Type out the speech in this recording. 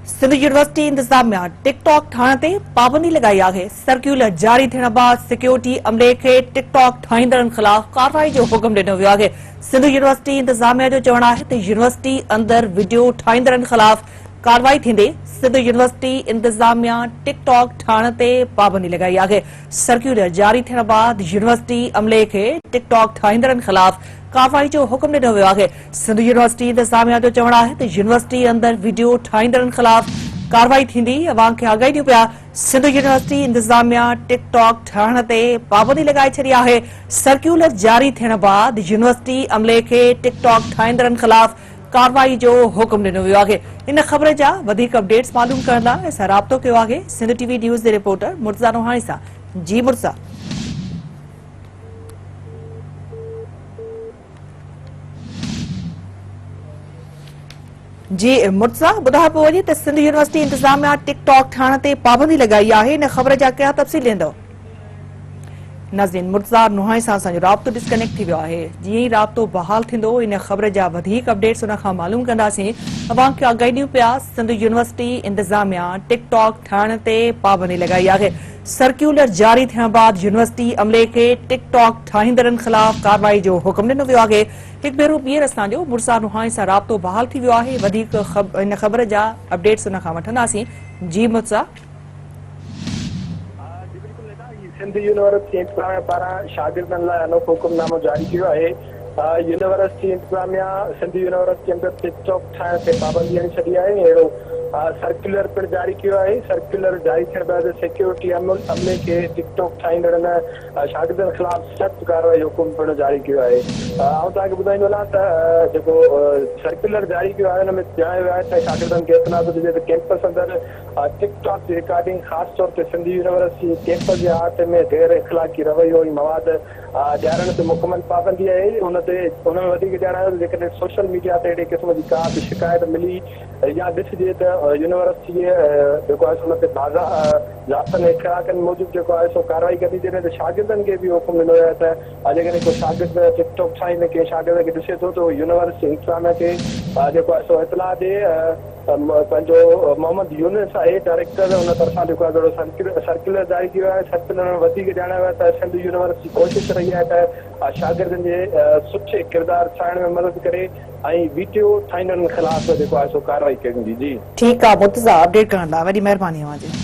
Sindh university इंतजामिया TikTok Thane ते पाबंदी लगाई आहे। सर्क्यूलर जारी थियण बाद सिक्योरिटी अमले खे टिकटॉक ठाहींदड़नि ख़िलाफ़ कार्रवाई जो हुकुम ॾिनो वियो आहे। सिंध यूनिवर्सिटी इंतजामिया जो चवणु आहे त यूनिवर्सिटी अंदर वीडियो ठाहींदड़नि ख़िलाफ़ कार्रवाई थींदे। सिंध यूनिवर्सिटी इंतजामिया टिकटॉक ठाणे ते पाबंदी लगाई आहे। सर्क्यूलर जारी थियण बाद यूनिवर्सिटी अमले खे टिकटॉक ठाहींदड़नि ख़िलाफ़ कार्रवाई जो हुकुम ॾिनो वियो आहे। सिंध यूनिवर्सिटी इंतजामिया जो चवणु आहे त यूनिवर्सिटी अंदर वीडियो ठाहींदड़नि ख़िलाफ़ कार्रवाई थींदी। अवाम खे आगाही ॾियो पिया। सिंध यूनिवर्सिटी इंतजामिया टिकटॉक ठाहिण ते पाबंदी लगाए छॾी आहे। सर्क्यूलर जारी थियण बाद यूनिवर्सिटी अमले खे टिकटॉक ठाहींदड़नि ख़िलाफ़ कार्रवाई जो हुकुम ॾिनो वियो आहे। इन ख़बर जा वधीक अपडेट्स मालूम करण लाइ असां राब्तो कयो आहे सिंध टीवी न्यूज़ जे रिपोर्टर मुर्तज़ा रोहानी सां। जी मुर्तज़ा। जी मुर्तज़ा, ॿुधाए पियो वञे त सिंध यूनिवर्सिटी इंतजामिया टिकटॉक ठाहिण ते पाबंदी लगाई आहे। इन ख़बर जा कया तफ़सील ॾींदव? नाज़रीन, मुर्तज़ा रोहानी सां असांजो राब्तो डिस्कनेक्ट थी वियो आहे। जीअं ई राब्तो बहाल थींदो इन ख़बर जा वधीक अपडेट्स उन खां मालूम कंदासीं। अवाम खे आगाही ॾियूं पिया। सिंध यूनिवर्सिटी इंतजामिया टिकटॉक ठाहिण ते पाबंदी लगाई आहे। सर्क्यूलर जारी थियण बाद यूनिवर्सिटी अमले खे टिकटॉक ठाहींदड़नि ख़िलाफ़ कार्रवाई जो हुकुम ॾिनो वियो आहे। हिकु भेरो ॿीहर असांजो मुर्तज़ा रोहानी सां राब्तो बहाल थी वियो आहे। वधीक इन ख़बर जा अपडेट्स उन खां वठंदासीं। जी मुर्तज़ा। सिंध यूनिवर्सिटी इंतजामिया पारां शागिर्दनि लाइ अनोखो हुकुमनामो जारी कियो आहे। यूनिवर्सिटी इंतजामिया सिंध यूनिवर्सिटी अंदर टिकटॉक ठाहिण ते पाबंदी हणी छॾी आहे। अहिड़ो सर्क्यूलर पिणु जारी कियो आहे। सर्क्यूलर जारी थियण बैदि सिक्योरिटी अमले खे टिकटॉक ठाहींदड़नि शागिर्दनि ख़िलाफ़ सख़्त कार्रवाई जो हुकुम पिणु जारी कियो आहे। आउं तव्हांखे ॿुधाईंदो वञा त जेको सर्क्यूलर जारी कयो आहे हुन में ॼाणायो वियो आहे त शागिर्दनि खे इत्तला ॾिजे त कैंपस अंदरि टिकटॉक जी रिकॉर्डिंग ख़ासि तौर ते सिंध यूनिवर्सिटी कैंपस जे आट में गैर इख़लाक़ी रवैयो ऐं मवाद ॾियारण ते मुकमल पाबंदी आहे। हुन में वधीक ॼाणायो त जेकॾहिं सोशल मीडिया ते अहिड़े क़िस्म जी का बि शिकायत मिली या ॾिसिजे त यूनिवर्सिटी जेको आहे हुन ते ज़ाब्तनि ऐं इख़लाक़नि मूजिबि जेको आहे सो कार्रवाई करी जॾहिं त शागिर्दनि खे बि हुकुम ॾिनो आहे त जेकॾहिं को शागिर्द टिकटॉक ठाहींदे कंहिं शागिर्द खे ॾिसे थो त यूनिवर्सिटी इंतजामिया खे जेको आहे सो इतला ॾिए। पंहिंजो मोहम्मद यूनिस आहे डायरेक्टर, हुन तरफ़ां जेको आहे सर्क्यूलर जारी कयो आहे। सर्क्यूलर में वधीक ॼाणायो आहे त सिंध यूनिवर्सिटी कोशिशि रही आहे त शागिर्दनि जे सुठे किरदार ठाहिण में मदद करे ऐं वीडियो ठाहींदड़नि ख़िलाफ़ जेको आहे सो कार्रवाई कई वेंदी। जी ठीकु आहे मुर्तज़ा, अपडेट करण लाइ वॾी महिरबानी अव्हांजी।